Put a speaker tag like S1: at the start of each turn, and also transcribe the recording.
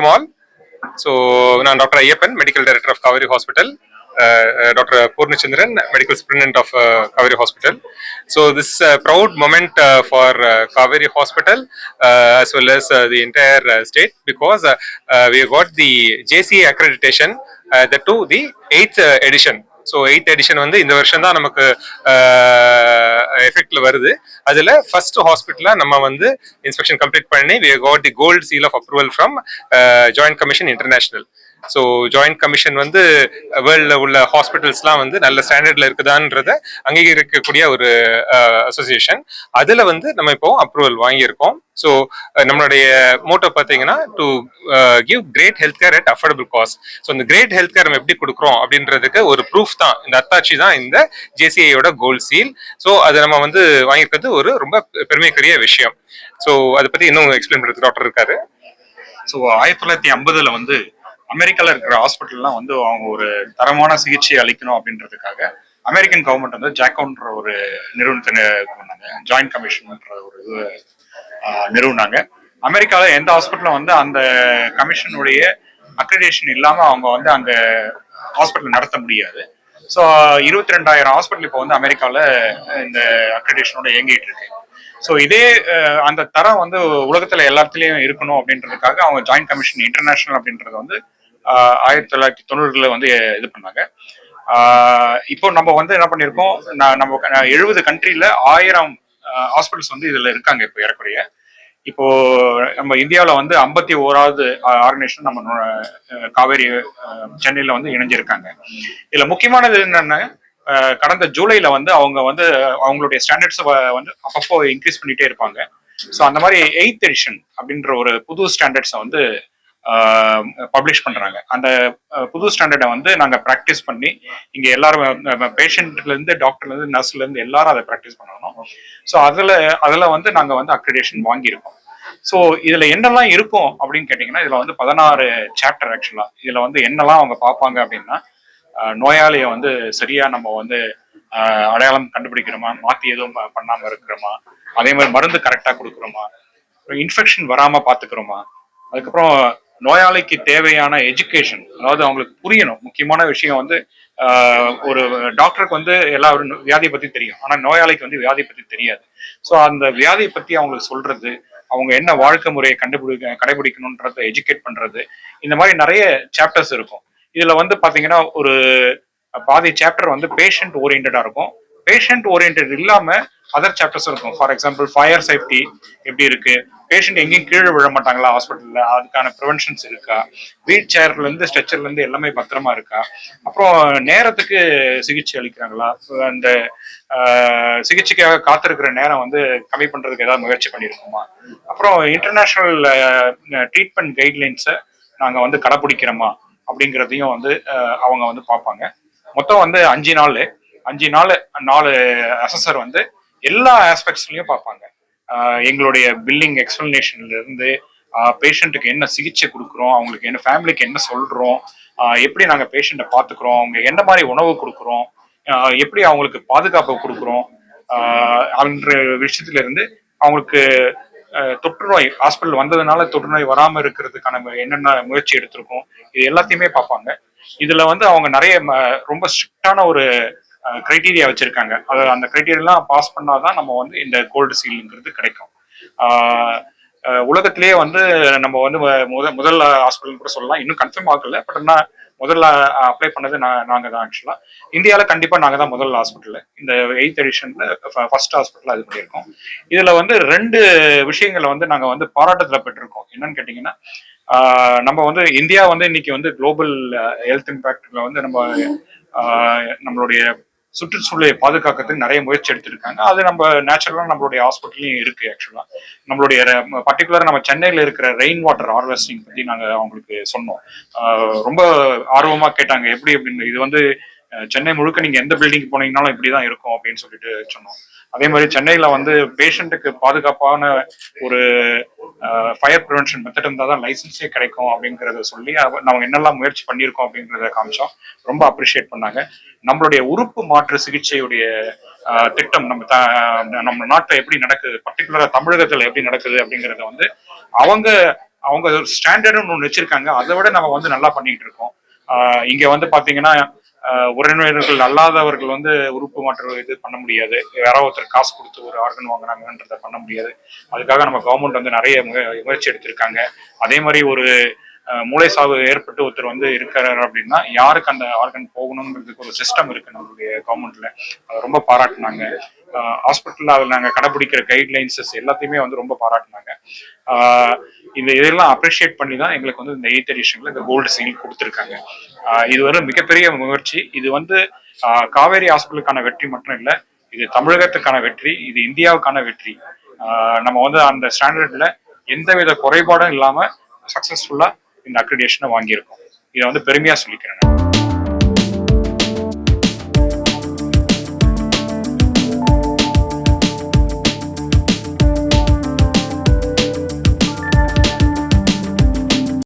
S1: Welcome all. So, I'm Dr. Ayappan, Medical Director of Kaveri Hospital. Dr. Purnachandran, Medical Superintendent of Kaveri Hospital. So, this proud moment for Kaveri Hospital as well as the entire state, because we got the JCA accreditation, that to the 8th edition. So 8th edition வந்து இந்த வருஷம் தான் நமக்கு எஃபெக்ட்ல வருது. அதில் first ஹாஸ்பிட்டலாக நம்ம வந்து inspection complete பண்ணி we got the gold seal of approval from Joint Commission International. So joint commission வந்து வேர்ல்டில் உள்ள ஹாஸ்பிட்டல்ஸ்லாம் வந்து நல்ல ஸ்டாண்டர்டில் இருக்குதான்றத அங்கீகரிக்கக்கூடிய ஒரு அசோசியேஷன். அதில் வந்து நம்ம இப்போ அப்ரூவல் வாங்கியிருக்கோம். ஸோ நம்மளுடைய மோட்டோ பார்த்தீங்கன்னா to give great health care at affordable cost. So இந்த கிரேட் ஹெல்த் கேர் நம்ம எப்படி கொடுக்குறோம் அப்படின்றதுக்கு ஒரு ப்ரூஃப் தான் இந்த அத்தாட்சி தான் இந்த ஜேசிஐயோட கோல்ட் சீல். ஸோ அதை நம்ம வந்து வாங்கியிருக்கிறது ஒரு ரொம்ப பெருமைக்குரிய விஷயம். ஸோ அதை பற்றி இன்னும் எக்ஸ்பிளைன் பண்ணுறது டாக்டர் இருக்காரு.
S2: ஸோ 1950 வந்து அமெரிக்காவில் இருக்கிற ஹாஸ்பிட்டல்லாம் வந்து அவங்க ஒரு தரமான சிகிச்சை அளிக்கணும் அப்படின்றதுக்காக அமெரிக்கன் கவர்மெண்ட் வந்து ஜாக்கோன்ற ஒரு நிறுவனத்தை கொண்டாங்க. ஜாயிண்ட் கமிஷன்ன்ற ஒரு இது நிறுவனாங்க. அமெரிக்காவில் எந்த ஹாஸ்பிட்டலும் வந்து அந்த கமிஷனுடைய அக்ரிடேஷன் இல்லாமல் அவங்க வந்து அங்கே ஹாஸ்பிட்டல் நடத்த முடியாது. ஸோ 22,000 ஹாஸ்பிட்டல் இப்போ வந்து அமெரிக்காவில் இந்த அக்ரிடேஷனோட இயங்கிட்டு இருக்கு. ஸோ இதே அந்த தரம் வந்து உலகத்துல எல்லாத்துலயும் இருக்கணும் அப்படின்றதுக்காக அவங்க ஜாயிண்ட் கமிஷன் இன்டர்நேஷனல் அப்படின்றத வந்து 1990 வந்து இது பண்ணாங்க. இப்போ நம்ம வந்து என்ன பண்ணிருக்கோம், நம்ம 70 கண்ட்ரில 1000 ஹாஸ்பிட்டல்ஸ் வந்து இதுல இருக்காங்க இப்போ ஏறக்குறைய. இப்போ நம்ம இந்தியாவில் வந்து 51வது ஆர்கனைசேஷன் நம்ம காவேரி சென்னையில வந்து இணைஞ்சிருக்காங்க. இதுல முக்கியமானது என்னன்னா, கடந்த ஜூலைல வந்து அவங்க வந்து அவங்களுடைய ஸ்டாண்டர்ட்ஸ் வந்து அப்பப்போ இன்க்ரீஸ் பண்ணிட்டே இருப்பாங்க. ஸோ அந்த மாதிரி 8th எடிஷன் அப்படின்ற ஒரு புது ஸ்டாண்டர்ட்ஸை வந்து பப்ளிஷ் பண்றாங்க. அந்த புது ஸ்டாண்டர்டை வந்து நாங்கள் ப்ராக்டிஸ் பண்ணி இங்கே எல்லாரும் பேஷண்ட்ல இருந்து டாக்டர்ல இருந்து நர்ஸ்ல இருந்து எல்லாரும் அதை ப்ராக்டிஸ் பண்ணணும். ஸோ அதில் வந்து நாங்கள் வந்து அக்ரிடேஷன் வாங்கியிருக்கோம். ஸோ இதுல என்னெல்லாம் இருக்கும் அப்படின்னு கேட்டிங்கன்னா, இதுல வந்து 16 சாப்டர் ஆக்சுவலா. இதுல வந்து என்னெல்லாம் அவங்க பார்ப்பாங்க அப்படின்னா, நோயாளியை வந்து சரியா நம்ம வந்து அடையாளம் கண்டுபிடிக்கிறோமா, மாத்தி எதுவும் பண்ணாம இருக்கிறோமா, அதே மாதிரி மருந்து கரெக்டா கொடுக்குறோமா, இன்ஃபெக்ஷன் வராம பாத்துக்கிறோமா, அதுக்கப்புறம் நோயாளிக்கு தேவையான எஜுகேஷன், அதாவது அவங்களுக்கு புரியணும். முக்கியமான விஷயம் வந்து ஒரு டாக்டருக்கு வந்து எல்லா வியாதியை பத்தி தெரியும், ஆனா நோயாளிக்கு வந்து வியாதியை பத்தி தெரியாது. ஸோ அந்த வியாதியை பத்தி அவங்களுக்கு சொல்றது, அவங்க என்ன வாழ்க்கை முறையை கடைபிடிக்கணும்ன்றத எஜுகேட் பண்றது, இந்த மாதிரி நிறைய சாப்டர்ஸ் இருக்கும். இதுல வந்து பாத்தீங்கன்னா ஒரு பாதி சாப்டர் வந்து பேஷண்ட் ஓரியன்டா இருக்கும். பேஷண்ட் ஓரியன்ட் இல்லாம அதர் சாப்டர்ஸ் இருக்கும். ஃபார் எக்ஸாம்பிள் ஃபயர் சேஃப்டி எப்படி இருக்கு, பேஷண்ட் எங்கேயும் கீழே விழ மாட்டாங்களா ஹாஸ்பிட்டல்ல, அதுக்கான ப்ரிவென்ஷன்ஸ் இருக்கா, வீல் சேர்ல இருந்து ஸ்ட்ரெச்சர்ல இருந்து எல்லாமே பத்திரமா இருக்கா, அப்புறம் நேரத்துக்கு சிகிச்சை அளிக்கிறாங்களா, அந்த சிகிச்சைக்காக காத்திருக்கிற நேரம் வந்து கம்மி பண்றதுக்கு ஏதாவது முயற்சி பண்ணியிருக்கோமா, அப்புறம் இன்டர்நேஷனல் ட்ரீட்மெண்ட் கைட்லைன்ஸை நாங்கள் வந்து கடைபிடிக்கிறோமா அப்படிங்கிறதையும் வந்து அவங்க வந்து பார்ப்பாங்க. மொத்தம் வந்து 5 நாள் 4 அசஸர் வந்து எல்லா ஆஸ்பெக்ட்ஸ்லயும் பார்ப்பாங்க. எங்களுடைய பில்லிங் எக்ஸ்பிளனேஷன்ல இருந்து பேஷண்ட்டுக்கு என்ன சிகிச்சை கொடுக்குறோம், அவங்களுக்கு என்ன ஃபேமிலிக்கு என்ன சொல்றோம், எப்படி நாங்கள் பேஷண்ட்டை பார்த்துக்கிறோம், அவங்க என்ன மாதிரி உணவு கொடுக்குறோம், எப்படி அவங்களுக்கு பாதுகாப்பு கொடுக்குறோம், அப்படின்ற விஷயத்துல இருந்து அவங்களுக்கு தொற்றுநோய் ஹாஸ்பிட்டல் வந்ததுனால தொற்றுநோய் வராம இருக்கிறதுக்கான என்னென்ன முயற்சி எடுத்திருக்கோம், இது எல்லாத்தையுமே பார்ப்பாங்க. இதுல வந்து அவங்க நிறைய ரொம்ப ஸ்ட்ரிக்டான ஒரு கிரைட்டீரியா வச்சிருக்காங்க. அந்த கிரைட்டீரியாலாம் பாஸ் பண்ணாதான் நம்ம வந்து இந்த கோல்டு சீலுங்கிறது கிடைக்கும். உலகத்திலேயே வந்து நம்ம வந்து முதல் ஹாஸ்பிட்டல் கூட சொல்லலாம், இன்னும் கன்ஃபார்ம் ஆகல, பட் என்ன முதல்ல அப்ளை பண்ணது நாங்க தான். ஆக்சுவலா இந்தியாவில கண்டிப்பா நாங்க தான் முதல் ஹாஸ்பிட்டல், இந்த 8th எடிஷன்ல ஃபர்ஸ்ட் ஹாஸ்பிட்டல் அது பண்ணியிருக்கோம். இதுல வந்து 2 விஷயங்களை வந்து நாங்க வந்து பாராட்டத்துல பெற்றிருக்கோம். என்னன்னு கேட்டீங்கன்னா, நம்ம வந்து இந்தியா வந்து இன்னைக்கு வந்து குளோபல் ஹெல்த் இம்பாக்ட்ல வந்து நம்மளுடைய சுற்றுச்சூழலை பாதுகாக்கிறதுக்கு நிறைய முயற்சி எடுத்திருக்காங்க. அது நம்ம நேச்சுரலா நம்மளுடைய ஹாஸ்பிட்டல்லையும் இருக்கு. ஆக்சுவலா நம்மளுடைய பர்டிகுலரா நம்ம சென்னையில இருக்கிற ரெயின் வாட்டர் ஹார்வெஸ்டிங் பத்தி நாங்க அவங்களுக்கு சொன்னோம். ரொம்ப ஆர்வமா கேட்டாங்க எப்படி அப்படின்னு. இது வந்து சென்னை முழுக்க நீங்க எந்த பில்டிங் போனீங்கன்னாலும் இப்படிதான் இருக்கும் அப்படின்னு சொல்லிட்டு சொன்னோம். அதே மாதிரி சென்னையில வந்து பேஷண்ட்டுக்கு பாதுகாப்பான ஒரு ஃபயர் ப்ரிவென்ஷன் மெத்தட் இருந்தால் தான் லைசன்ஸே கிடைக்கும் அப்படிங்கிறத சொல்லி நம்ம என்னெல்லாம் முயற்சி பண்ணியிருக்கோம் அப்படிங்கிறத காமிச்சோம். ரொம்ப அப்ரிஷியேட் பண்ணாங்க. நம்மளுடைய உறுப்பு மாற்று சிகிச்சையுடைய திட்டம் நம்ம நாட்டில் எப்படி நடக்குது, பர்டிகுலரா தமிழகத்துல எப்படி நடக்குது அப்படிங்கிறத வந்து அவங்க அவங்க ஸ்டாண்டர்டுன்னு ஒன்று வச்சிருக்காங்க. அதை விட நம்ம வந்து நல்லா பண்ணிட்டு இருக்கோம். இங்க வந்து பாத்தீங்கன்னா உறவினர்கள் அல்லாதவர்கள் வந்து உறுப்பு மாற்று இது பண்ண முடியாது. யாராவது ஒருத்தர் காசு கொடுத்து ஒரு ஆர்கன் வாங்கினாங்கன்றத பண்ண முடியாது. அதுக்காக நம்ம கவர்மெண்ட் வந்து நிறைய முயற்சி எடுத்திருக்காங்க. அதே மாதிரி ஒரு மூளை சாவு ஏற்பட்டு ஒருத்தர் வந்து இருக்காரு அப்படின்னா யாருக்கு அந்த ஆர்கன் போகணுங்கிறதுக்கு ஒரு சிஸ்டம் இருக்கு நம்மளுடைய கவர்மெண்ட்ல. அதை ரொம்ப பாராட்டினாங்க. ஹாஸ்பிட்டல்ல அதில் நாங்கள் கடைபிடிக்கிற கைட்லைன்ஸஸ் எல்லாத்தையுமே வந்து ரொம்ப பாராட்டினாங்க. இதெல்லாம் அப்ரிஷியேட் பண்ணி தான் எங்களுக்கு வந்து இந்த 8th எடிஷன்ல இந்த கோல்டு சீல் கொடுத்துருக்காங்க. இது ஒரு மிகப்பெரிய முயற்சி. இது வந்து காவேரி ஹாஸ்பிட்டலுக்கான வெற்றி மட்டும் இல்லை, இது தமிழகத்துக்கான வெற்றி, இது இந்தியாவுக்கான வெற்றி. நம்ம வந்து அந்த ஸ்டாண்டர்ட்ல எந்தவித குறைபாடும் இல்லாம சக்சஸ்ஃபுல்லா இந்த அக்ரிடேஷனை வாங்கியிருக்கோம். இதை வந்து பெருமையா சொல்லிக்கிறேன்.